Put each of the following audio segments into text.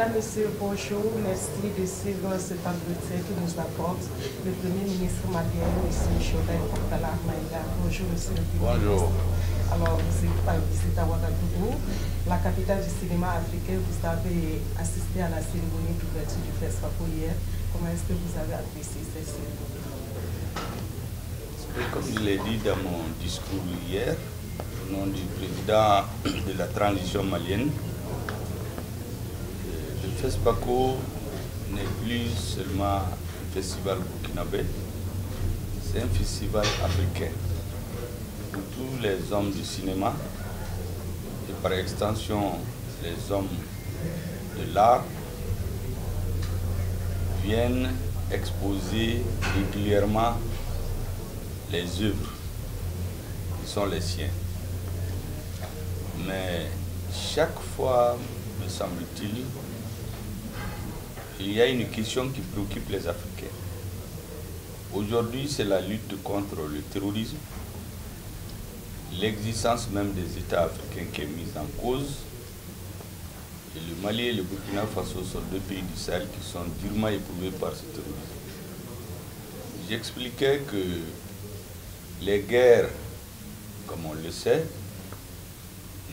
Monsieur, bonjour. Merci de suivre cet entretien qui nous apporte le Premier ministre malien, M. Jovenel Portala Maïga. Bonjour, Monsieur le Premier ministre. Alors, vous êtes en visite à Ouagadougou, la capitale du cinéma africain. Vous avez assisté à la cérémonie d'ouverture du FESPACO hier. Comment est-ce que vous avez apprécié cette cérémonie? Comme je l'ai dit dans mon discours hier, au nom du président de la transition malienne, le FESPACO n'est plus seulement un festival burkinabé, c'est un festival africain où tous les hommes du cinéma et par extension les hommes de l'art viennent exposer régulièrement les œuvres qui sont les siens. Mais chaque fois, me semble-t-il, il y a une question qui préoccupe les Africains. Aujourd'hui, c'est la lutte contre le terrorisme, l'existence même des États africains qui est mise en cause. Et le Mali et le Burkina Faso sont deux pays du Sahel qui sont durement éprouvés par ce terrorisme. J'expliquais que les guerres, comme on le sait,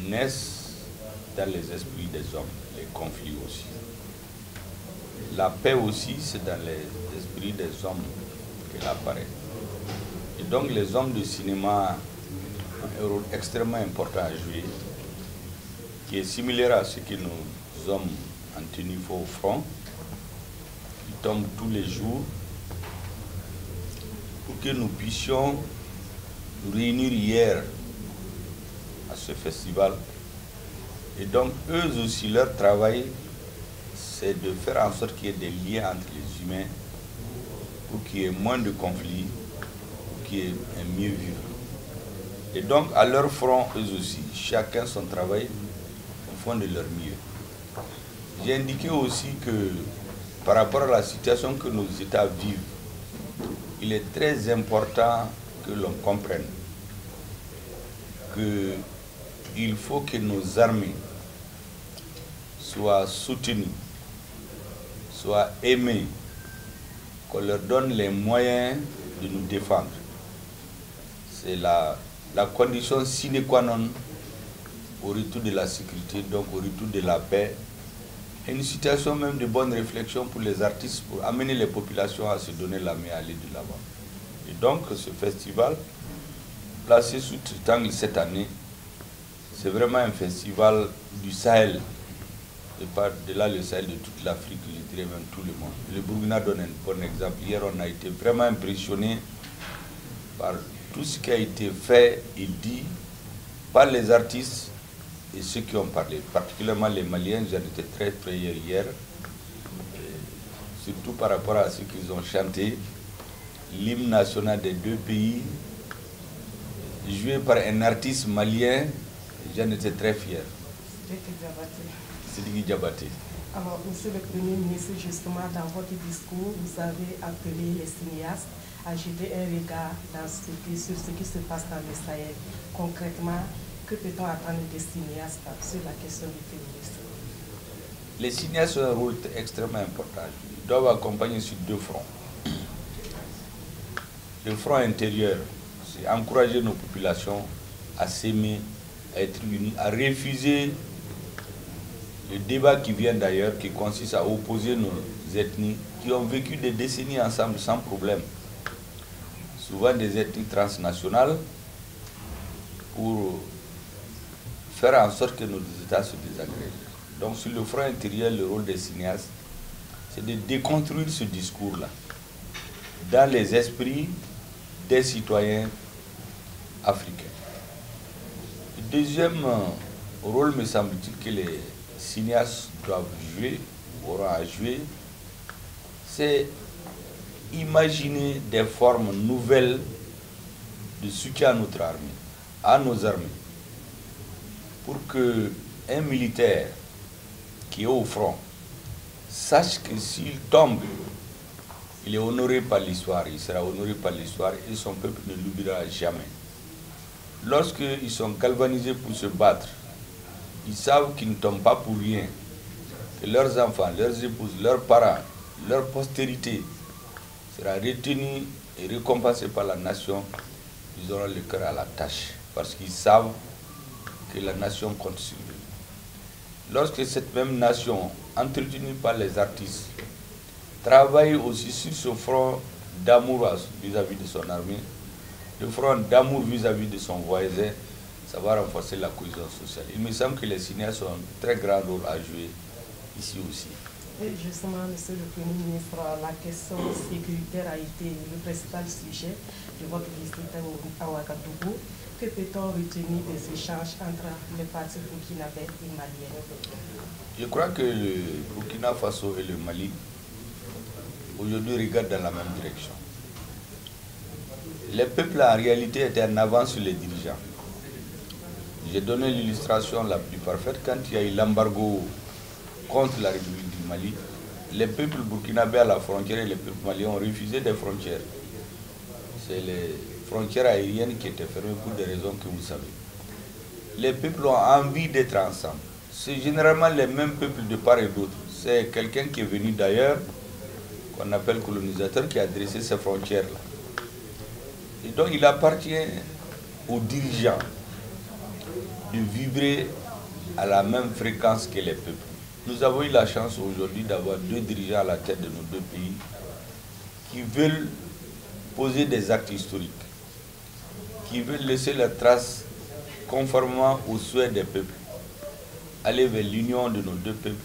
naissent dans les esprits des hommes, les conflits aussi. La paix aussi, c'est dans les esprits des hommes qu'elle apparaît. Et donc les hommes de cinéma ont un rôle extrêmement important à jouer, qui est similaire à ce que nos hommes en tenue font au front, qui tombent tous les jours, pour que nous puissions nous réunir hier à ce festival. Et donc, eux aussi, leur travail, c'est de faire en sorte qu'il y ait des liens entre les humains pour qu'il y ait moins de conflits, pour qu'il y ait un mieux vivre. Et donc, à leur front, eux aussi, chacun son travail, ils font de leur mieux. J'ai indiqué aussi que, par rapport à la situation que nos États vivent, il est très important que l'on comprenne qu'il faut que nos armées soient soutenues, soient aimées, qu'on leur donne les moyens de nous défendre. C'est la condition sine qua non au retour de la sécurité, donc au retour de la paix, et une situation même de bonne réflexion pour les artistes, pour amener les populations à se donner la main, à aller de l'avant. Et donc ce festival, placé sous triangle cette année, c'est vraiment un festival du Sahel, et pas de là le Sahel, de toute l'Afrique, je dirais même tout le monde. Le Burkina donne un bon exemple. Hier, on a été vraiment impressionné par tout ce qui a été fait et dit par les artistes et ceux qui ont parlé, particulièrement les Maliens. J'en étais très fier hier, surtout par rapport à ce qu'ils ont chanté, l'hymne national des deux pays, joué par un artiste malien. J'en étais très fier. Sidiki Diabaté. Alors, Monsieur le Premier ministre, justement, dans votre discours, vous avez appelé les cinéastes à jeter un regard sur ce qui se passe dans le Sahel. Concrètement, que peut-on attendre des cinéastes sur la question du terrorisme? Les cinéastes ont un rôle extrêmement important. Ils doivent accompagner sur deux fronts. Le front intérieur, c'est encourager nos populations à s'aimer, à être unis, à refuser le débat qui vient d'ailleurs, qui consiste à opposer nos ethnies qui ont vécu des décennies ensemble sans problème. Souvent des ethnies transnationales, pour faire en sorte que nos États se désagrègent. Donc sur le front intérieur, le rôle des cinéastes, c'est de déconstruire ce discours-là dans les esprits des citoyens africains. Le deuxième rôle, me semble-t-il, que les cinéastes doivent jouer, auront à jouer, c'est imaginer des formes nouvelles de soutien à notre armée, à nos armées, pour qu'un militaire qui est au front sache que s'il tombe, il est honoré par l'histoire, il sera honoré par l'histoire et son peuple ne l'oubliera jamais. Lorsqu'ils sont galvanisés pour se battre, ils savent qu'ils ne tombent pas pour rien. que leurs enfants, leurs épouses, leurs parents, leur postérité sera retenue et récompensée par la nation, ils auront le cœur à la tâche parce qu'ils savent que la nation compte sur eux. Lorsque cette même nation, entretenue par les artistes, travaille aussi sur ce front d'amour vis-à-vis de son armée, le front d'amour vis-à-vis de son voisin, ça va renforcer la cohésion sociale. Il me semble que les cinéastes ont un très grand rôle à jouer ici aussi. Et justement, Monsieur le Premier ministre, la question sécuritaire a été le principal sujet de votre visite à Ouagadougou. Que peut-on retenir des échanges entre les partis burkinabés et maliens? Je crois que le Burkina Faso et le Mali aujourd'hui regardent dans la même direction. Les peuples en réalité étaient en avance sur les dirigeants. J'ai donné l'illustration la plus parfaite quand il y a eu l'embargo contre la République du Mali. Les peuples burkinabés à la frontière et les peuples maliens ont refusé des frontières. C'est les frontières aériennes qui étaient fermées pour des raisons que vous savez. Les peuples ont envie d'être ensemble. C'est généralement les mêmes peuples de part et d'autre. C'est quelqu'un qui est venu d'ailleurs, qu'on appelle colonisateur, qui a dressé ces frontières-là. Et donc il appartient aux dirigeants de vibrer à la même fréquence que les peuples. Nous avons eu la chance aujourd'hui d'avoir deux dirigeants à la tête de nos deux pays qui veulent poser des actes historiques, qui veulent laisser leurs traces conformément aux souhaits des peuples, aller vers l'union de nos deux peuples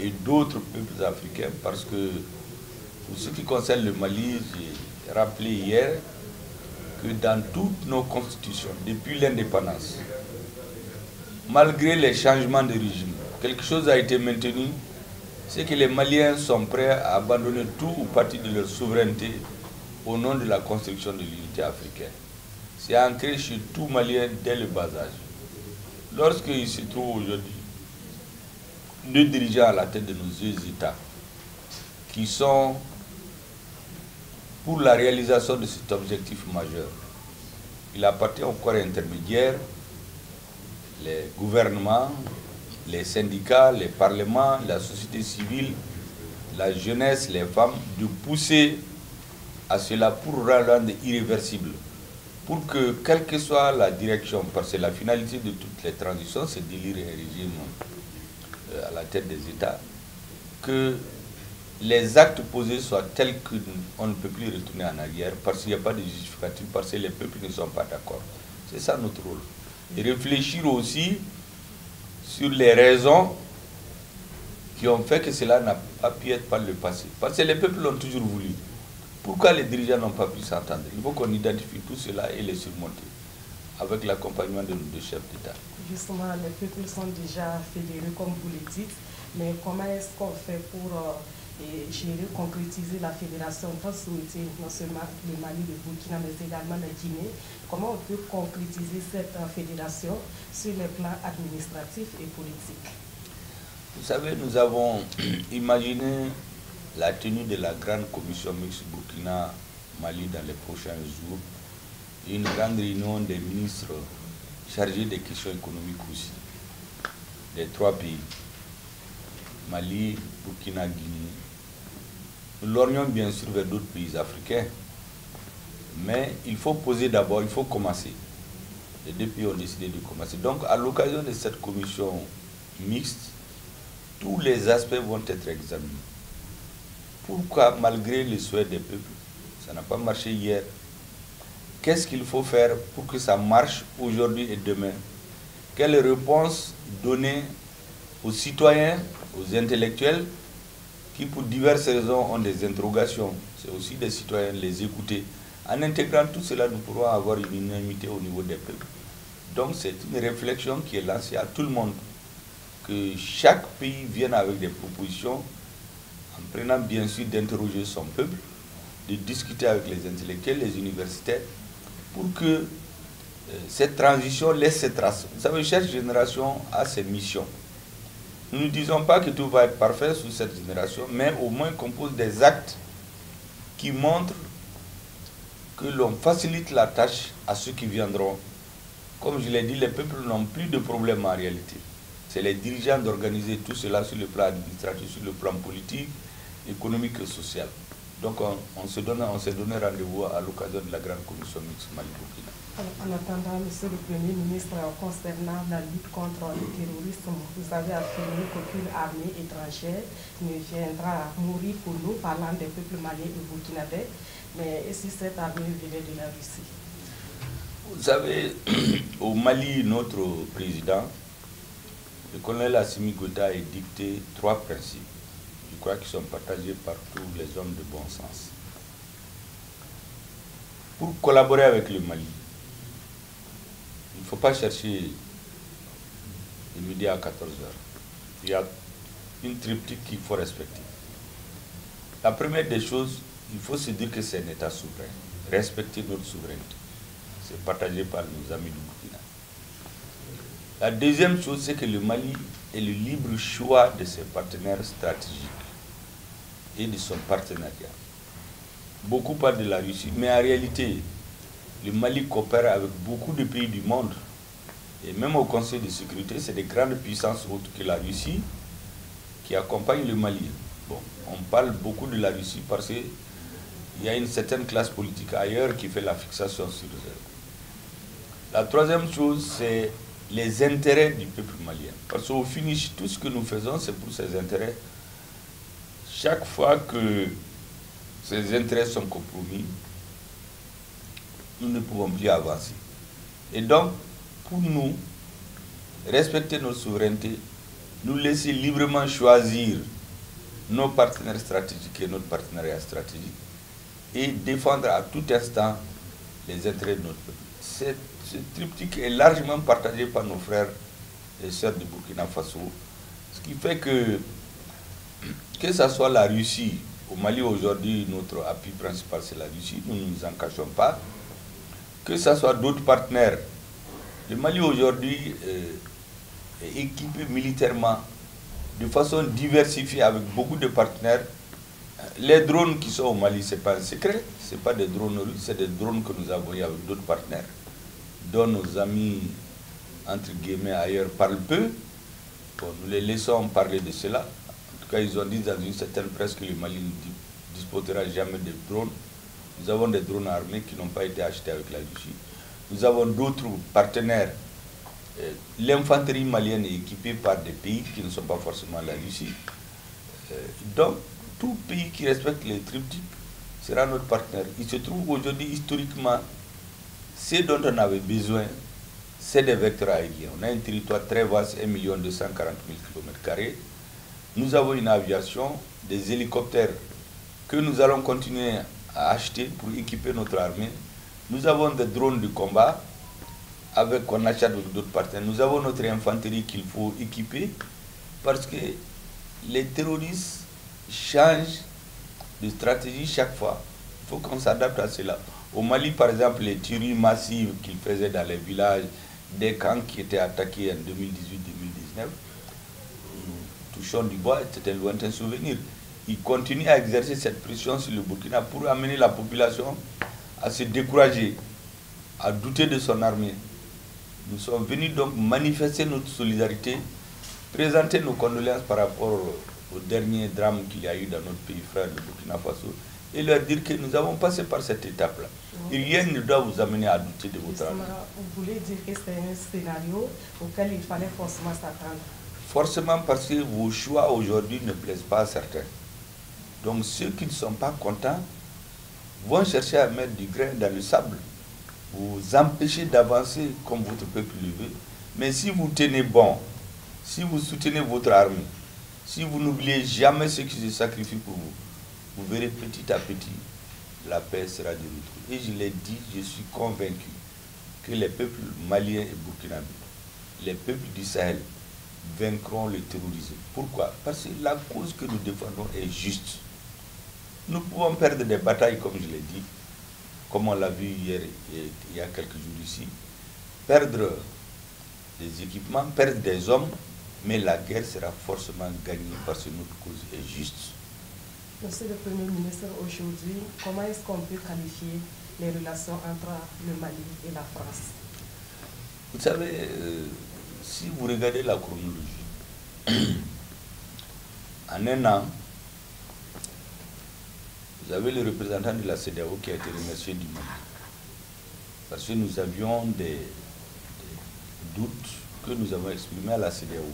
et d'autres peuples africains, parce que pour ce qui concerne le Mali, j'ai rappelé hier que dans toutes nos constitutions, depuis l'indépendance, malgré les changements de régime, quelque chose a été maintenu, c'est que les Maliens sont prêts à abandonner tout ou partie de leur souveraineté au nom de la construction de l'unité africaine. C'est ancré chez tout Malien dès le bas âge. Lorsqu'il se trouve aujourd'hui deux dirigeants à la tête de nos deux États qui sont pour la réalisation de cet objectif majeur, il appartient au corps intermédiaire, les gouvernements, les syndicats, les parlements, la société civile, la jeunesse, les femmes, de pousser à cela pour rendre irréversible. Pour que, quelle que soit la direction, parce que la finalité de toutes les transitions, c'est d'élire un régime à la tête des États, que les actes posés soient tels qu'on ne peut plus retourner en arrière, parce qu'il n'y a pas de justificatif, parce que les peuples ne sont pas d'accord. C'est ça notre rôle. Et réfléchir aussi sur les raisons qui ont fait que cela n'a pas pu être par le passé. Parce que les peuples l'ont toujours voulu. Pourquoi les dirigeants n'ont pas pu s'entendre? Il faut qu'on identifie tout cela et les surmonter avec l'accompagnement de nos deux chefs d'État. Justement, les peuples sont déjà fédérés, comme vous le dites, mais comment est-ce qu'on fait pour gérer, concrétiser la fédération, tant souhaiter non seulement le Mali, le Burkina, mais également la Guinée? Comment on peut concrétiser cette fédération sur les plans administratifs et politiques? Vous savez, nous avons imaginé la tenue de la grande commission mixte Burkina-Mali dans les prochains jours, une grande réunion des ministres chargés des questions économiques aussi, des trois pays, Mali, Burkina, Guinée. Nous lorgnons bien sûr vers d'autres pays africains, mais il faut poser d'abord, il faut commencer. Les deux pays ont décidé de commencer. Donc, à l'occasion de cette commission mixte, tous les aspects vont être examinés. Pourquoi, malgré les souhaits des peuples, ça n'a pas marché hier? Qu'est-ce qu'il faut faire pour que ça marche aujourd'hui et demain? Quelle réponse donner aux citoyens, aux intellectuels, qui pour diverses raisons ont des interrogations? C'est aussi des citoyens, les écouter. En intégrant tout cela, nous pourrons avoir une unanimité au niveau des peuples. Donc c'est une réflexion qui est lancée à tout le monde, que chaque pays vienne avec des propositions, en prenant bien sûr d'interroger son peuple, de discuter avec les intellectuels, les universitaires, pour que cette transition laisse ses traces. Vous savez, chaque génération a ses missions. Nous ne disons pas que tout va être parfait sous cette génération, mais au moins qu'on pose des actes qui montrent que l'on facilite la tâche à ceux qui viendront. Comme je l'ai dit, les peuples n'ont plus de problème en réalité. C'est les dirigeants d'organiser tout cela sur le plan administratif, sur le plan politique, économique et social. Donc on s'est donné rendez-vous à l'occasion de la grande commission mixte Mali-Burkina. En attendant, Monsieur le Premier ministre, concernant la lutte contre le terrorisme, vous avez affirmé qu'aucune armée étrangère ne viendra mourir pour nous, parlant des peuples maliens et burkinabés. Mais si cette armée venait de la Russie? Vous savez, au Mali, notre président, le colonel Assimi Goïta, a dicté 3 principes. Je crois qu'ils sont partagés par tous les hommes de bon sens. Pour collaborer avec le Mali, il ne faut pas chercher le midi à 14 h. Il y a une triptyque qu'il faut respecter. La première des choses, il faut se dire que c'est un État souverain. Respecter notre souveraineté. C'est partagé par nos amis du Burkina. La deuxième chose, c'est que le Mali est le libre choix de ses partenaires stratégiques et de son partenariat. Beaucoup parlent de la Russie, mais en réalité, le Mali coopère avec beaucoup de pays du monde. Et même au Conseil de sécurité, c'est des grandes puissances autres que la Russie qui accompagnent le Mali. Bon, on parle beaucoup de la Russie parce qu'il y a une certaine classe politique ailleurs qui fait la fixation sur elle. La troisième chose, c'est les intérêts du peuple malien. Parce qu'au finish, tout ce que nous faisons, c'est pour ses intérêts. Chaque fois que ces intérêts sont compromis, nous ne pouvons plus avancer. Et donc, pour nous, respecter notre souveraineté, nous laisser librement choisir nos partenaires stratégiques et notre partenariat stratégique et défendre à tout instant les intérêts de notre peuple. Ce triptyque est largement partagé par nos frères et sœurs du Burkina Faso, ce qui fait que ce soit la Russie, au Mali aujourd'hui, notre appui principal c'est la Russie, nous ne nous en cachons pas, que ce soit d'autres partenaires. Le Mali aujourd'hui est équipé militairement de façon diversifiée avec beaucoup de partenaires. Les drones qui sont au Mali, ce n'est pas un secret, ce n'est pas des drones russes, c'est des drones que nous avons eu avec d'autres partenaires, dont nos amis, entre guillemets, ailleurs parlent peu. Bon, nous les laissons parler de cela. En tout cas, ils ont dit dans une certaine presse que le Mali ne disposera jamais de drones. Nous avons des drones armés qui n'ont pas été achetés avec la Russie. Nous avons d'autres partenaires. L'infanterie malienne est équipée par des pays qui ne sont pas forcément la Russie. Donc, tout pays qui respecte les triptyques sera notre partenaire. Il se trouve aujourd'hui, historiquement, ce dont on avait besoin, c'est des vecteurs aériens. On a un territoire très vaste, 1 240 000 km². Nous avons une aviation, des hélicoptères que nous allons continuer à acheter pour équiper notre armée. Nous avons des drones de combat qu'on achète avec d'autres partenaires. Nous avons notre infanterie qu'il faut équiper parce que les terroristes changent de stratégie chaque fois. Il faut qu'on s'adapte à cela. Au Mali, par exemple, les tueries massives qu'ils faisaient dans les villages, des camps qui étaient attaqués en 2018-2019, touchons du bois, c'était un lointain souvenir. Ils continuent à exercer cette pression sur le Burkina pour amener la population à se décourager, à douter de son armée. Nous sommes venus donc manifester notre solidarité, présenter nos condoléances par rapport au dernier drame qu'il y a eu dans notre pays frère, le Burkina Faso, et leur dire que nous avons passé par cette étape-là. Et rien ne doit vous amener à douter de votre armée. Vous voulez dire que c'est un scénario auquel il fallait forcément s'attendre? Forcément parce que vos choix aujourd'hui ne plaisent pas à certains. Donc ceux qui ne sont pas contents vont chercher à mettre du grain dans le sable, vous empêcher d'avancer comme votre peuple le veut. Mais si vous tenez bon, si vous soutenez votre armée, si vous n'oubliez jamais ceux qui se sacrifient pour vous, vous verrez petit à petit, la paix sera de retour. Et je l'ai dit, je suis convaincu que les peuples maliens et burkinabés, les peuples du Sahel, vaincront le terrorisme. Pourquoi? Parce que la cause que nous défendons est juste. Nous pouvons perdre des batailles, comme je l'ai dit, comme on l'a vu hier et il y a quelques jours ici, perdre des équipements, perdre des hommes, mais la guerre sera forcément gagnée parce que notre cause est juste. Monsieur le Premier ministre, aujourd'hui, comment est-ce qu'on peut qualifier les relations entre le Mali et la France? Vous savez, si vous regardez la chronologie, En un an, vous avez le représentant de la CEDEAO qui a été remercié du Mali. Parce que nous avions des doutes que nous avons exprimés à la CEDEAO.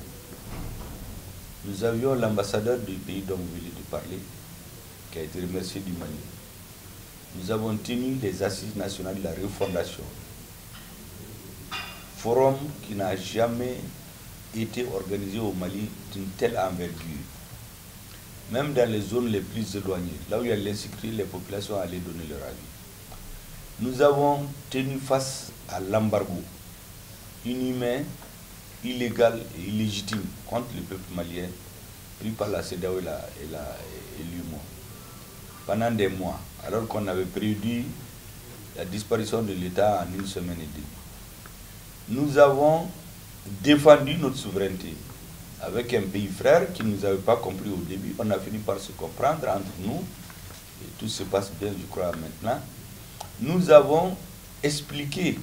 Nous avions l'ambassadeur du pays dont vous venez de parler, qui a été remercié du Mali. Nous avons tenu les assises nationales de la refondation. Forum qui n'a jamais été organisé au Mali d'une telle envergure. Même dans les zones les plus éloignées, là où il y a l'insécurité, les populations allaient donner leur avis. Nous avons tenu face à l'embargo inhumain, illégal et illégitime contre le peuple malien pris par la CEDEAO et l'UMO pendant des mois, alors qu'on avait prédit la disparition de l'État en 1 semaine et demie. Nous avons défendu notre souveraineté avec un pays frère qui ne nous avait pas compris au début. On a fini par se comprendre entre nous et tout se passe bien, je crois, maintenant. Nous avons expliqué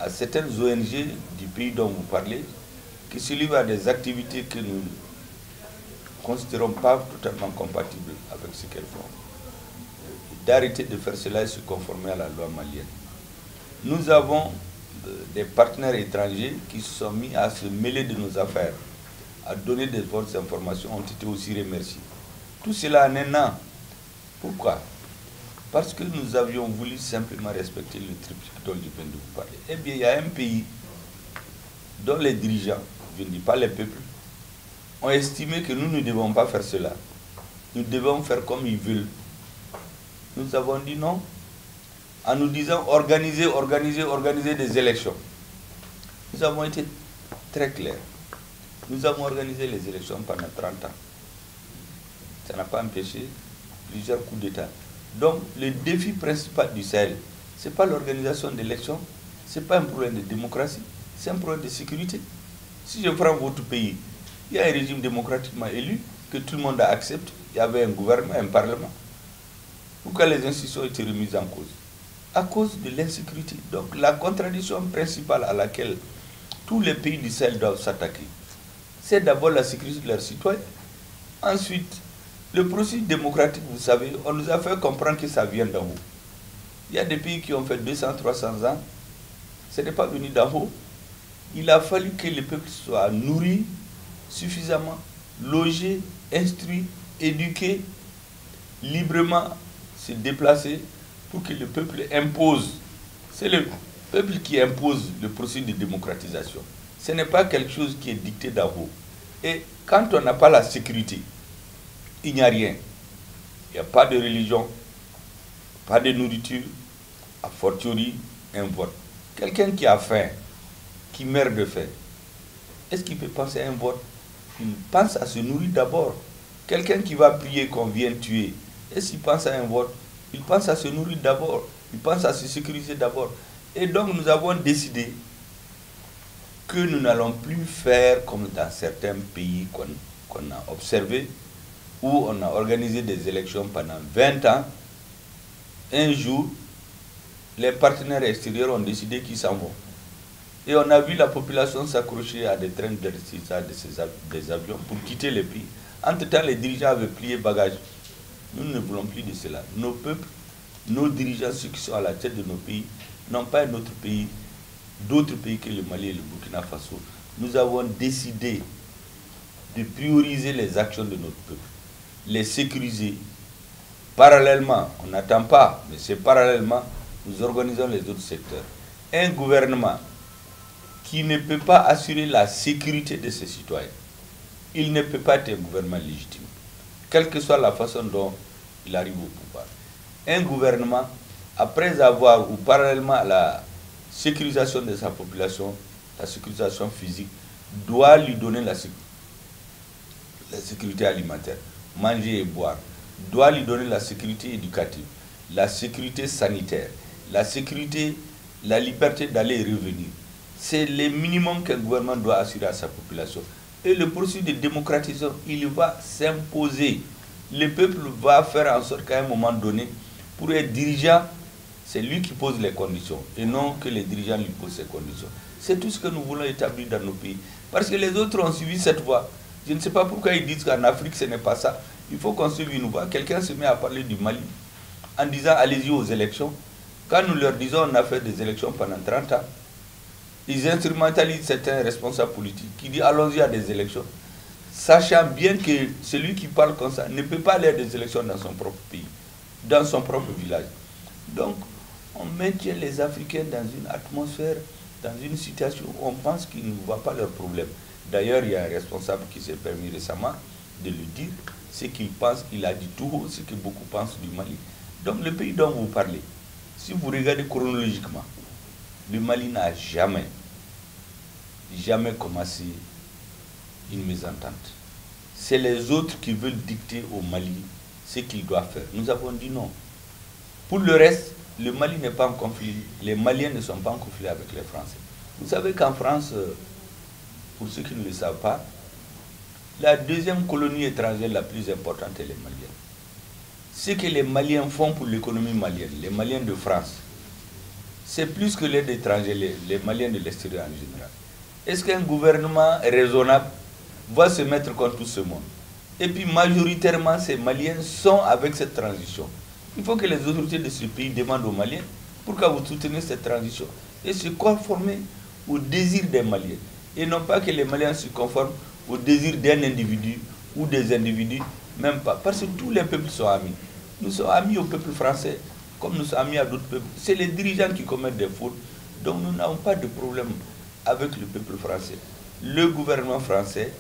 à certaines ONG du pays dont vous parlez qui se livrent à des activités que nous ne considérons pas totalement compatibles avec ce qu'elles font, d'arrêter de faire cela et se conformer à la loi malienne. Nous avons des partenaires étrangers qui se sont mis à se mêler de nos affaires, à donner des fausses informations, ont été aussi remerciés. Tout cela en un an. Pourquoi? Parce que nous avions voulu simplement respecter le triptyque dont je viens de vous parler. Eh bien, il y a un pays dont les dirigeants, je ne dis pas les peuples, ont estimé que nous ne devons pas faire cela. Nous devons faire comme ils veulent. Nous avons dit non, en nous disant organiser des élections. Nous avons été très clairs. Nous avons organisé les élections pendant 30 ans. Ça n'a pas empêché plusieurs coups d'État. Donc, le défi principal du Sahel, ce n'est pas l'organisation d'élections, ce n'est pas un problème de démocratie, c'est un problème de sécurité. Si je prends votre pays, il y a un régime démocratiquement élu que tout le monde a accepté. Il y avait un gouvernement, un parlement. Pourquoi les institutions ont été remises en cause? À cause de l'insécurité. Donc, la contradiction principale à laquelle tous les pays du Sahel doivent s'attaquer, c'est d'abord la sécurité de leurs citoyens. Ensuite, le processus démocratique, vous savez, on nous a fait comprendre que ça vient d'en haut. Il y a des pays qui ont fait 200, 300 ans. Ce n'est pas venu d'en haut. Il a fallu que le peuple soit nourri suffisamment, logé, instruit, éduqué, librement se déplacer pour que le peuple impose. C'est le peuple qui impose le processus de démocratisation. Ce n'est pas quelque chose qui est dicté d'en haut. Et quand on n'a pas la sécurité, il n'y a rien. Il n'y a pas de religion, pas de nourriture, a fortiori un vote. Quelqu'un qui a faim, qui meurt de faim, est-ce qu'il peut penser à un vote? Il pense à se nourrir d'abord. Quelqu'un qui va prier qu'on vienne tuer, est-ce qu'il pense à un vote? Il pense à se nourrir d'abord. Il pense à se sécuriser d'abord. Et donc nous avons décidé que nous n'allons plus faire comme dans certains pays qu'on a observé, où on a organisé des élections pendant 20 ans. Un jour, les partenaires extérieurs ont décidé qu'ils s'en vont. Et on a vu la population s'accrocher à des trains des avions pour quitter le pays. Entre-temps, les dirigeants avaient plié bagages. Nous ne voulons plus de cela. Nos peuples, nos dirigeants, ceux qui sont à la tête de nos pays, n'ont pas un autre pays, d'autres pays que le Mali et le Burkina Faso. Nous avons décidé de prioriser les actions de notre peuple, les sécuriser. Parallèlement, on n'attend pas, mais c'est parallèlement, nous organisons les autres secteurs. Un gouvernement qui ne peut pas assurer la sécurité de ses citoyens, il ne peut pas être un gouvernement légitime, quelle que soit la façon dont il arrive au pouvoir. Un gouvernement, après avoir, ou parallèlement à la sécurisation de sa population, la sécurisation physique, doit lui donner la sécurité alimentaire, manger et boire, doit lui donner la sécurité éducative, la sécurité sanitaire, la sécurité, la liberté d'aller et revenir. C'est le minimum qu'un gouvernement doit assurer à sa population. Et le processus de démocratisation, il va s'imposer. Le peuple va faire en sorte qu'à un moment donné, pour être dirigeant, c'est lui qui pose les conditions et non que les dirigeants lui posent ces conditions. C'est tout ce que nous voulons établir dans nos pays. Parce que les autres ont suivi cette voie. Je ne sais pas pourquoi ils disent qu'en Afrique, ce n'est pas ça. Il faut qu'on suive une voie. Quelqu'un se met à parler du Mali en disant allez-y aux élections. Quand nous leur disons on a fait des élections pendant 30 ans, ils instrumentalisent certains responsables politiques qui disent allons-y à des élections, sachant bien que celui qui parle comme ça ne peut pas aller à des élections dans son propre pays, dans son propre village. Donc, on maintient les Africains dans une atmosphère, dans une situation où on pense qu'ils ne voient pas leurs problèmes. D'ailleurs, il y a un responsable qui s'est permis récemment de le dire, ce qu'il pense, il a dit tout haut, ce que beaucoup pensent du Mali. Donc, le pays dont vous parlez, si vous regardez chronologiquement, le Mali n'a jamais commencé une mésentente. C'est les autres qui veulent dicter au Mali ce qu'il doit faire. Nous avons dit non. Pour le reste, le Mali n'est pas en conflit. Les Maliens ne sont pas en conflit avec les Français. Vous savez qu'en France, pour ceux qui ne le savent pas, la deuxième colonie étrangère la plus importante est les Maliens. Ce que les Maliens font pour l'économie malienne, les Maliens de France, c'est plus que les étrangers, les Maliens de l'extérieur en général. Est-ce qu'un gouvernement raisonnable va se mettre contre tout ce monde? Et puis majoritairement, ces Maliens sont avec cette transition. Il faut que les autorités de ce pays demandent aux Maliens pourquoi vous soutenez cette transition et se conformer au désir des Maliens. Et non pas que les Maliens se conforment au désir d'un individu ou des individus, même pas. Parce que tous les peuples sont amis. Nous sommes amis au peuple français, comme nous sommes amis à d'autres peuples. C'est les dirigeants qui commettent des fautes. Donc nous n'avons pas de problème avec le peuple français. Le gouvernement français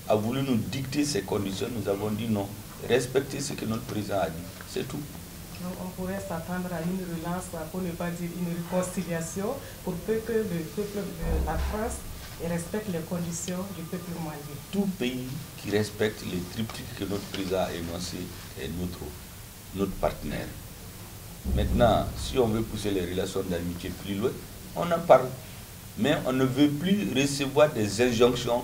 a voulu nous dicter ces conditions. Nous avons dit non. Respectez ce que notre président a dit. C'est tout. Donc on pourrait s'attendre à une relance, pour ne pas dire une réconciliation, pour peu que le peuple de la France respecte les conditions du peuple malien. Tout pays qui respecte les triptyques que notre président a énoncés est notre partenaire. Maintenant, si on veut pousser les relations d'amitié plus loin, on en parle. Mais on ne veut plus recevoir des injonctions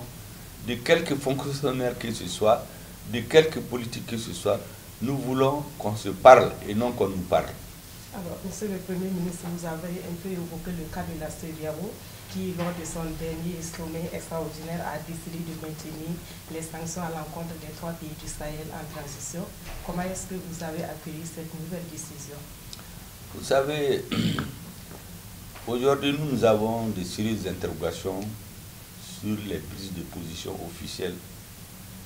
de quelque fonctionnaire que ce soit, de quelque politique que ce soit. Nous voulons qu'on se parle et non qu'on nous parle. Alors, Monsieur le Premier ministre, vous avez un peu évoqué le cas de la CEDEAO, qui, lors de son dernier sommet extraordinaire, a décidé de maintenir les sanctions à l'encontre des 3 pays du Sahel en transition. Comment est-ce que vous avez accueilli cette nouvelle décision? Vous savez, aujourd'hui, nous avons de sérieuses interrogations sur les prises de position officielles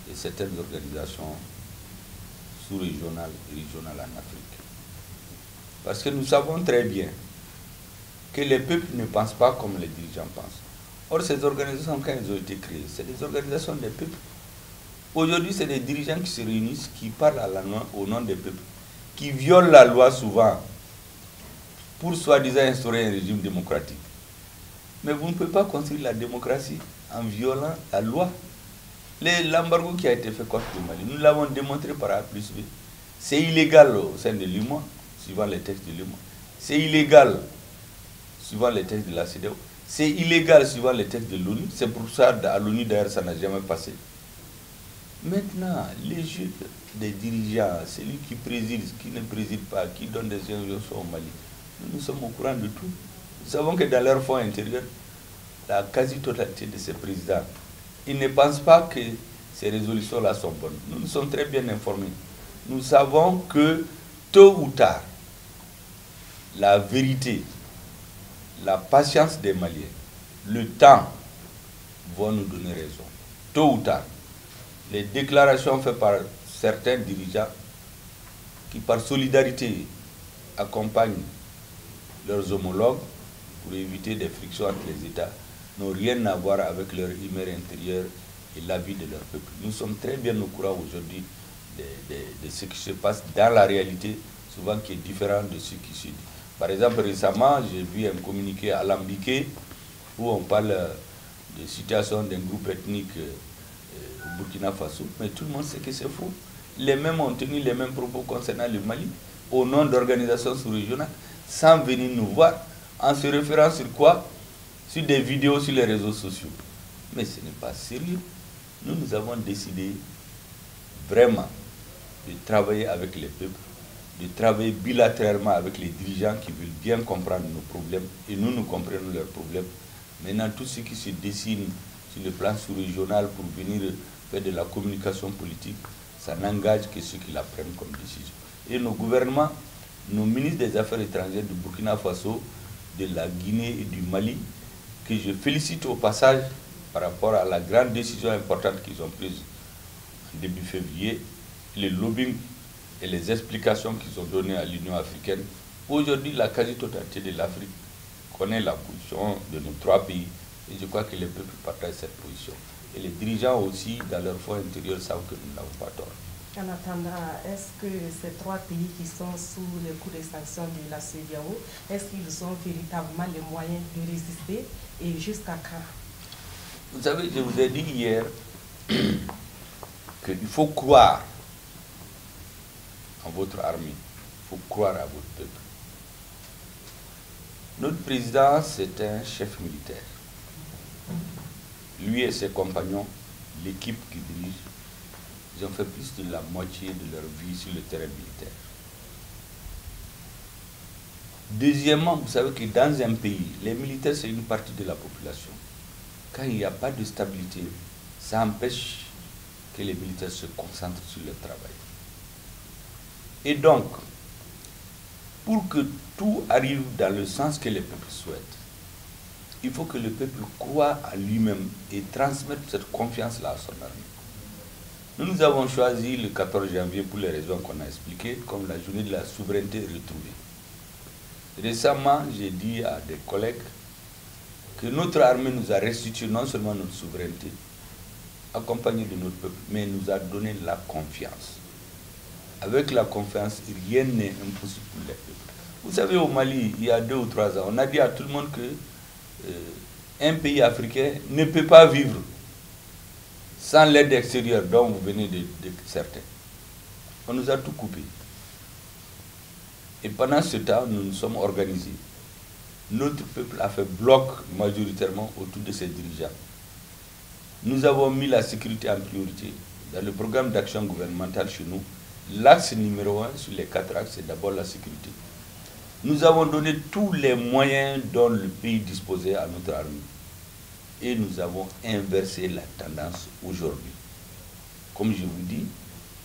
de certaines organisations sous-régionales et régionales en Afrique. Parce que nous savons très bien que les peuples ne pensent pas comme les dirigeants pensent. Or, ces organisations, quand elles ont été créées, c'est des organisations des peuples. Aujourd'hui, c'est des dirigeants qui se réunissent, qui parlent au nom des peuples, qui violent la loi souvent pour soi-disant instaurer un régime démocratique. Mais vous ne pouvez pas construire la démocratie en violant la loi. L'embargo qui a été fait contre le Mali, nous l'avons démontré par A plus B. C'est illégal au sein de l'UEMOA, suivant les textes de l'UEMOA. C'est illégal suivant les textes de la CEDEAO. C'est illégal suivant les textes de l'ONU. C'est pour ça à l'ONU d'ailleurs ça n'a jamais passé. Maintenant, les jeux des dirigeants, celui qui préside, qui ne préside pas, qui donne des injonctions au Mali, nous sommes au courant de tout. Nous savons que dans leur fonds intérieur, la quasi-totalité de ces présidents, ils ne pensent pas que ces résolutions-là sont bonnes. Nous nous sommes très bien informés. Nous savons que tôt ou tard, la vérité, la patience des Maliens, le temps vont nous donner raison. Tôt ou tard, les déclarations faites par certains dirigeants qui, par solidarité, accompagnent leurs homologues pour éviter des frictions entre les États, n'ont rien à voir avec leur humeur intérieure et la vie de leur peuple. Nous sommes très bien au courant aujourd'hui de ce qui se passe dans la réalité, souvent qui est différent de ce qui se dit. Par exemple, récemment, j'ai vu un communiqué alambiqué où on parle de situation d'un groupe ethnique au Burkina Faso, mais tout le monde sait que c'est faux. Les mêmes ont tenu les mêmes propos concernant le Mali, au nom d'organisations sous-régionales, sans venir nous voir, en se référant sur quoi? Sur des vidéos sur les réseaux sociaux. Mais ce n'est pas sérieux. Nous avons décidé vraiment de travailler avec les peuples, de travailler bilatéralement avec les dirigeants qui veulent bien comprendre nos problèmes et nous comprenons leurs problèmes. Maintenant, tout ce qui se dessine sur le plan sous-régional pour venir fait de la communication politique, ça n'engage que ceux qui la prennent comme décision. Et nos gouvernements, nos ministres des Affaires étrangères du Burkina Faso, de la Guinée et du Mali, que je félicite au passage par rapport à la grande décision importante qu'ils ont prise en début février, les lobbying et les explications qu'ils ont données à l'Union africaine. Aujourd'hui, la quasi-totalité de l'Afrique connaît la position de nos trois pays et je crois que les peuples partagent cette position. Et les dirigeants aussi, dans leur fond intérieur, savent que nous n'avons pas tort. En attendant, est-ce que ces trois pays qui sont sous le coup des sanctions de la CEDEAO, est-ce qu'ils ont véritablement les moyens de résister et jusqu'à quand? Vous savez, je vous ai dit hier qu'il faut croire en votre armée, il faut croire à votre peuple. Notre président, c'est un chef militaire. Lui et ses compagnons, l'équipe qu'il dirige, ils ont fait plus de la moitié de leur vie sur le terrain militaire. Deuxièmement, vous savez que dans un pays, les militaires, c'est une partie de la population. Quand il n'y a pas de stabilité, ça empêche que les militaires se concentrent sur leur travail. Et donc, pour que tout arrive dans le sens que les peuples souhaitent, il faut que le peuple croie en lui-même et transmette cette confiance-là à son armée. Nous avons choisi le 14 janvier pour les raisons qu'on a expliquées comme la journée de la souveraineté retrouvée. Récemment, j'ai dit à des collègues que notre armée nous a restitué non seulement notre souveraineté, accompagnée de notre peuple, mais nous a donné la confiance. Avec la confiance, rien n'est impossible pour les peuples. Vous savez, au Mali, il y a 2 ou 3 ans, on a dit à tout le monde que un pays africain ne peut pas vivre sans l'aide extérieure dont vous venez de certains. On nous a tout coupé. Et pendant ce temps, nous nous sommes organisés. Notre peuple a fait bloc majoritairement autour de ses dirigeants. Nous avons mis la sécurité en priorité. Dans le programme d'action gouvernementale chez nous, l'axe numéro 1 sur les 4 axes, c'est d'abord la sécurité. Nous avons donné tous les moyens dont le pays disposait à notre armée. Et nous avons inversé la tendance aujourd'hui. Comme je vous dis,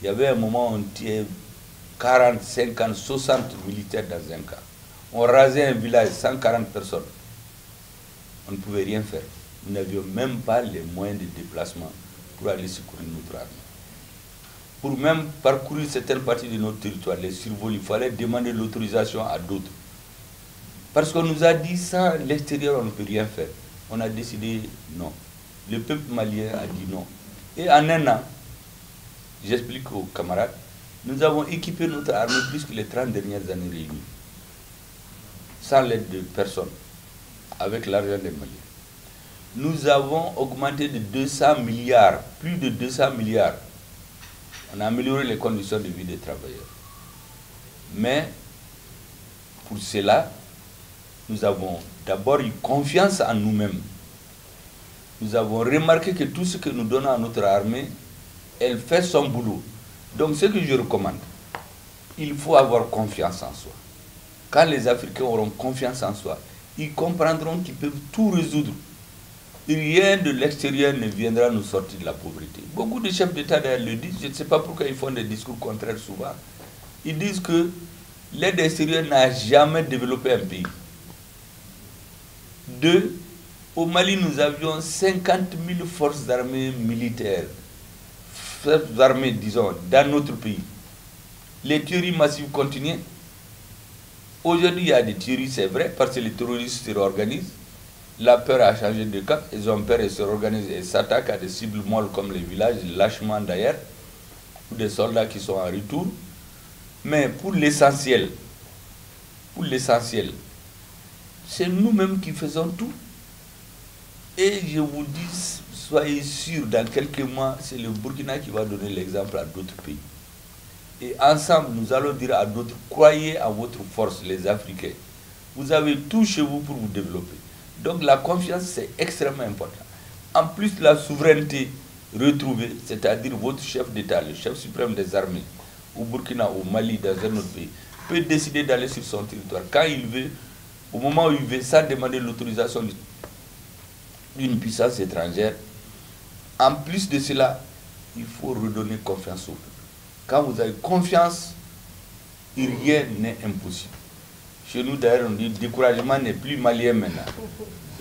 il y avait un moment où on tuait 40, 50, 60 militaires dans un cas. On rasait un village, 140 personnes. On ne pouvait rien faire. Nous n'avions même pas les moyens de déplacement pour aller secourir notre armée. Pour même parcourir certaines parties de notre territoire, les survols, il fallait demander l'autorisation à d'autres. Parce qu'on nous a dit, sans l'extérieur, on ne peut rien faire. On a décidé non. Le peuple malien a dit non. Et en un an, j'explique aux camarades, nous avons équipé notre armée plus que les 30 dernières années réunies. Sans l'aide de personne, avec l'argent des Maliens. Nous avons augmenté de 200 milliards, plus de 200 milliards. On a amélioré les conditions de vie des travailleurs. Mais, pour cela, nous avons d'abord eu confiance en nous-mêmes. Nous avons remarqué que tout ce que nous donnons à notre armée, elle fait son boulot. Donc ce que je recommande, il faut avoir confiance en soi. Quand les Africains auront confiance en soi, ils comprendront qu'ils peuvent tout résoudre. Rien de l'extérieur ne viendra nous sortir de la pauvreté. Beaucoup de chefs d'État d'ailleurs le disent, je ne sais pas pourquoi ils font des discours contraires souvent. Ils disent que l'aide extérieure n'a jamais développé un pays. 2, au Mali, nous avions 50 000 forces armées militaires, forces armées, disons, dans notre pays. Les tueries massives continuaient. Aujourd'hui, il y a des tueries, c'est vrai, parce que les terroristes se réorganisent. La peur a changé de camp, ils ont peur et se réorganisent et s'attaquent à des cibles molles comme les villages, lâchement d'ailleurs, ou des soldats qui sont en retour. Mais pour l'essentiel, c'est nous-mêmes qui faisons tout. Et je vous dis, soyez sûrs, dans quelques mois, c'est le Burkina qui va donner l'exemple à d'autres pays. Et ensemble, nous allons dire à d'autres, croyez en votre force, les Africains. Vous avez tout chez vous pour vous développer. Donc la confiance, c'est extrêmement important. En plus de la souveraineté retrouvée, c'est-à-dire votre chef d'État, le chef suprême des armées, au Burkina, au Mali, dans un autre pays, peut décider d'aller sur son territoire quand il veut, au moment où il veut, sans demander l'autorisation d'une puissance étrangère. En plus de cela, il faut redonner confiance au peuple. Quand vous avez confiance, rien n'est impossible. Chez nous, d'ailleurs, on dit que le découragement n'est plus malien maintenant.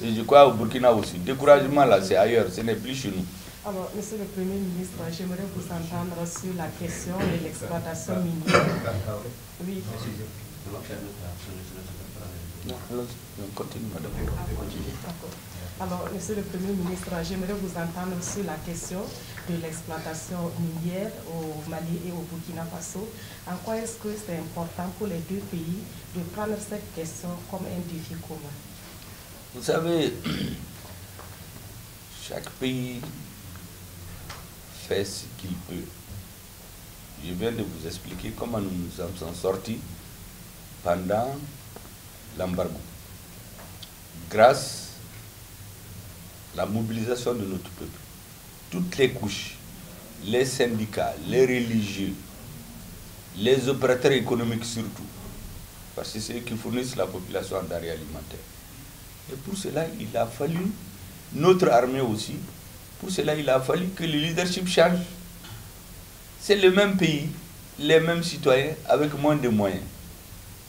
Et je crois au Burkina aussi. Le découragement, là, c'est ailleurs, ce n'est plus chez nous. Alors, Monsieur le Premier ministre, j'aimerais vous entendre sur la question de l'exploitation minière. Oui. Non, on continue, madame. Alors, Monsieur le Premier ministre, j'aimerais vous entendre sur la question de l'exploitation minière au Mali et au Burkina Faso. En quoi est-ce que c'est important pour les deux pays de prendre cette question comme un défi commun? Vous savez, chaque pays fait ce qu'il peut. Je viens de vous expliquer comment nous nous en sommes sortis pendant l'embargo. Grâce à la mobilisation de notre peuple, toutes les couches, les syndicats, les religieux, les opérateurs économiques surtout, parce que c'est eux qui fournissent la population en denrées alimentaires. Et pour cela, il a fallu, notre armée aussi, pour cela, il a fallu que le leadership change. C'est le même pays, les mêmes citoyens, avec moins de moyens.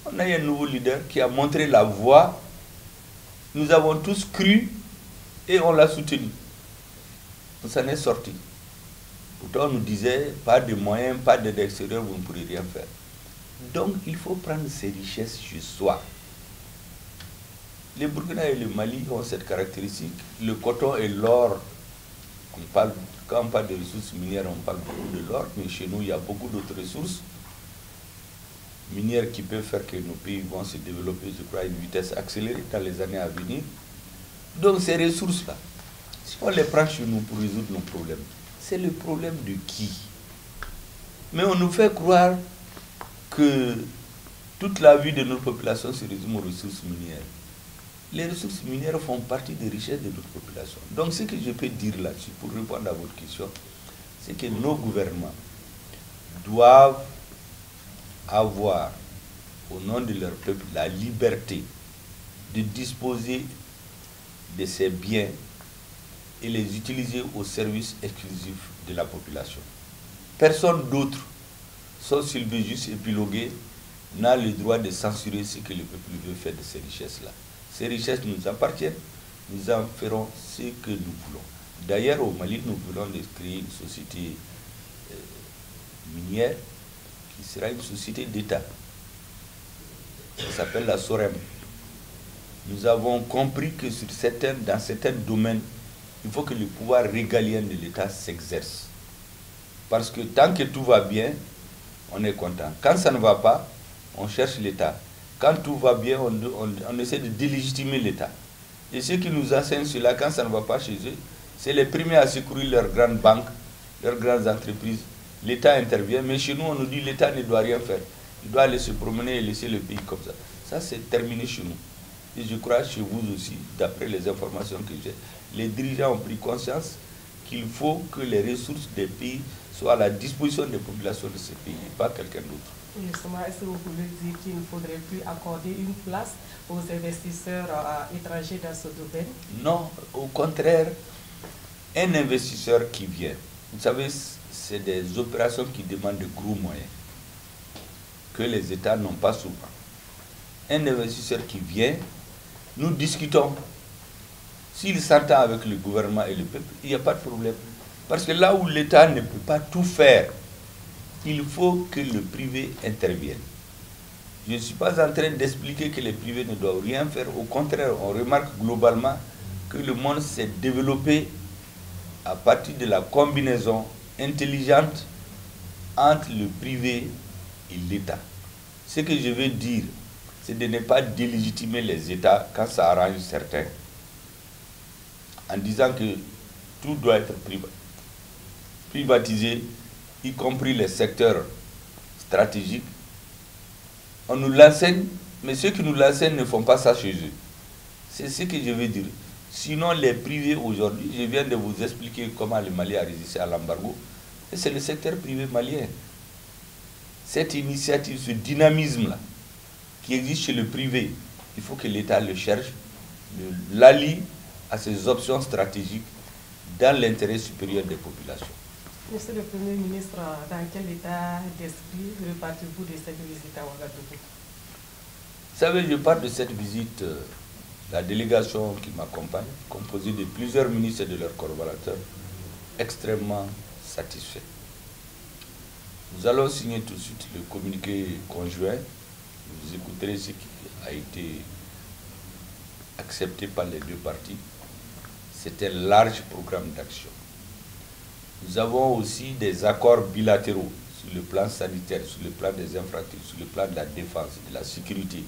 On a eu un nouveau leader qui a montré la voie. Nous avons tous cru et on l'a soutenu. On s'en est sorti. Pourtant, on nous disait, pas de moyens, pas d'aide extérieure, vous ne pourrez rien faire. Donc, il faut prendre ces richesses chez soi. Les Burkina et le Mali ont cette caractéristique. Le coton et l'or, quand on parle de ressources minières, on parle beaucoup de l'or, mais chez nous, il y a beaucoup d'autres ressources minières qui peuvent faire que nos pays vont se développer, je crois, à une vitesse accélérée dans les années à venir. Donc ces ressources-là, si on les prend chez nous pour résoudre nos problèmes, c'est le problème de qui? Mais on nous fait croire que toute la vie de notre population se résume aux ressources minières. Les ressources minières font partie des richesses de notre population. Donc ce que je peux dire là-dessus, pour répondre à votre question, c'est que nos gouvernements doivent avoir, au nom de leur peuple, la liberté de disposer de ces biens et les utiliser au service exclusif de la population. Personne d'autre, sauf s'il veut juste épiloguer, n'a le droit de censurer ce que le peuple veut faire de ces richesses-là. Ces richesses nous appartiennent, nous en ferons ce que nous voulons. D'ailleurs, au Mali, nous voulons créer une société minière qui sera une société d'État. Ça s'appelle la SOREM. Nous avons compris que dans certains domaines, il faut que le pouvoir régalien de l'État s'exerce. Parce que tant que tout va bien, on est content. Quand ça ne va pas, on cherche l'État. Quand tout va bien, on essaie de délégitimer l'État. Et ceux qui nous enseignent cela, quand ça ne va pas chez eux, c'est les premiers à secourir leurs grandes banques, leurs grandes entreprises. L'État intervient, mais chez nous, on nous dit que l'État ne doit rien faire. Il doit aller se promener et laisser le pays comme ça. Ça, c'est terminé chez nous. Et je crois chez vous aussi, d'après les informations que j'ai, les dirigeants ont pris conscience qu'il faut que les ressources des pays soient à la disposition des populations de ces pays, et pas quelqu'un d'autre. Justement, est-ce que vous pouvez dire qu'il ne faudrait plus accorder une place aux investisseurs étrangers dans ce domaine? Non, au contraire, un investisseur qui vient, vous savez, c'est des opérations qui demandent de gros moyens, que les États n'ont pas souvent. Un investisseur qui vient, nous discutons. S'il s'entend avec le gouvernement et le peuple, il n'y a pas de problème. Parce que là où l'État ne peut pas tout faire, il faut que le privé intervienne. Je ne suis pas en train d'expliquer que les privés ne doivent rien faire. Au contraire, on remarque globalement que le monde s'est développé à partir de la combinaison intelligente entre le privé et l'État. Ce que je veux dire, c'est de ne pas délégitimer les États quand ça arrange certains, en disant que tout doit être privatisé, y compris les secteurs stratégiques. On nous l'enseigne, mais ceux qui nous l'enseignent ne font pas ça chez eux. C'est ce que je veux dire. Sinon, les privés aujourd'hui, je viens de vous expliquer comment le Mali a résisté à l'embargo, et c'est le secteur privé malien. Cette initiative, ce dynamisme-là, qui existe chez le privé, il faut que l'État le cherche, l'allie à ses options stratégiques dans l'intérêt supérieur des populations. Monsieur le Premier ministre, dans quel état d'esprit repartez-vous de cette visite à Ouagadougou? Vous savez, je pars de cette visite, la délégation qui m'accompagne, composée de plusieurs ministres et de leurs collaborateurs, extrêmement satisfaits. Nous allons signer tout de suite le communiqué conjoint. Vous écouterez ce qui a été accepté par les deux parties. C'est un large programme d'action. Nous avons aussi des accords bilatéraux sur le plan sanitaire, sur le plan des infrastructures, sur le plan de la défense, de la sécurité,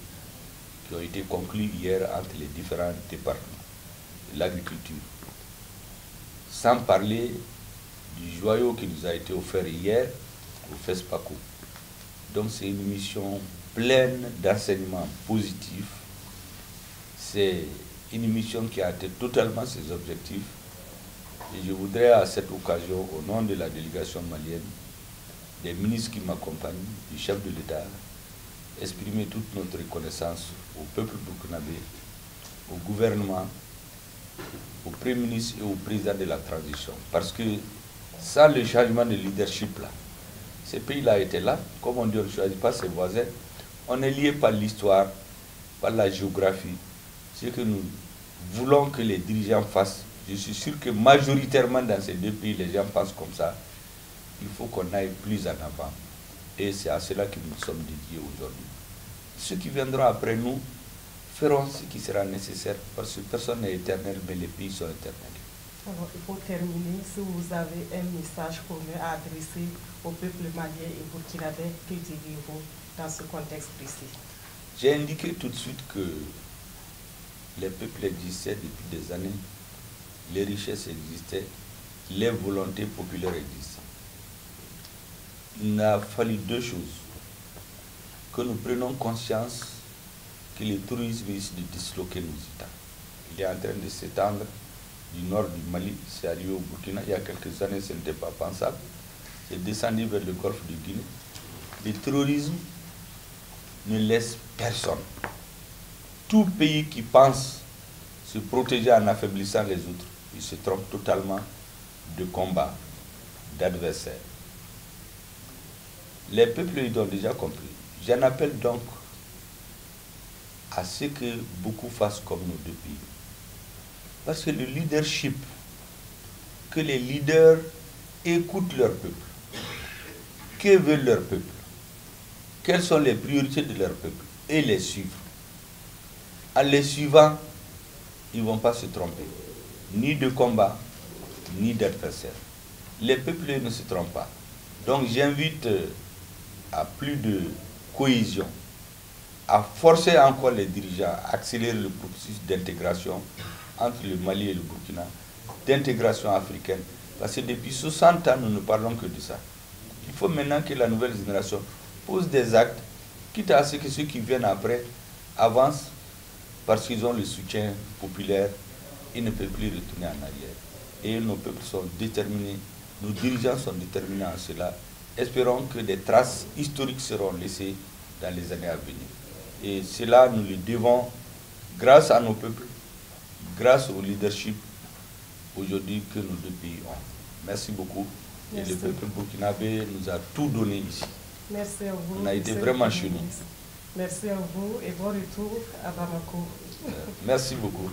qui ont été conclus hier entre les différents départements de l'agriculture. Sans parler du joyau qui nous a été offert hier au FESPACO. Donc c'est une mission pleine d'enseignements positifs. C'est une mission qui a atteint totalement ses objectifs. Et je voudrais à cette occasion, au nom de la délégation malienne, des ministres qui m'accompagnent, du chef de l'État, exprimer toute notre reconnaissance au peuple burkinabé, au gouvernement, au Premier ministre et au président de la transition. Parce que sans le changement de leadership là, ce pays-là était là, comme on dit, on ne choisit pas ses voisins, on est lié par l'histoire, par la géographie. Ce que nous voulons que les dirigeants fassent, je suis sûr que majoritairement dans ces deux pays, les gens pensent comme ça. Il faut qu'on aille plus en avant. Et c'est à cela que nous sommes dédiés aujourd'hui. Ceux qui viendront après nous feront ce qui sera nécessaire, parce que personne n'est éternel, mais les pays sont éternels. Alors, pour terminer, si vous avez un message commun à adresser au peuple malien et burkinabé, que diriez-vous dans ce contexte précis? J'ai indiqué tout de suite que les peuples existaient depuis des années, les richesses existaient, les volontés populaires existaient. Il n'a fallu deux choses. Que nous prenions conscience que le tourisme risque de disloquer nos États. Il est en train de s'étendre du nord du Mali, c'est arrivé au Burkina. Il y a quelques années, ce n'était pas pensable. C'est descendu vers le golfe de Guinée. Le terrorisme ne laisse personne. Tout pays qui pense se protéger en affaiblissant les autres, il se trompe totalement de combat, d'adversaire. Les peuples ils ont déjà compris. J'en appelle donc à ce que beaucoup fassent comme nos deux pays. Parce que le leadership, que les leaders écoutent leur peuple. Que veut leur peuple? Quelles sont les priorités de leur peuple? Et les suivre. En les suivant, ils ne vont pas se tromper. Ni de combat, ni d'adversaire. Les peuples ne se trompent pas. Donc j'invite à plus de cohésion, à forcer encore les dirigeants à accélérer le processus d'intégration entre le Mali et le Burkina, d'intégration africaine. Parce que depuis 60 ans, nous ne parlons que de ça. Il faut maintenant que la nouvelle génération pose des actes, quitte à ce que ceux qui viennent après avancent parce qu'ils ont le soutien populaire et ne peuvent plus retourner en arrière. Et nos peuples sont déterminés, nos dirigeants sont déterminés à cela. Espérons que des traces historiques seront laissées dans les années à venir. Et cela, nous le devons grâce à nos peuples, grâce au leadership aujourd'hui que nos deux pays ont. Merci beaucoup. Merci. Et le peuple burkinabé nous a tout donné ici. Merci à vous. On a été vraiment chez nous. Merci à vous et bon retour à Bamako. Merci beaucoup.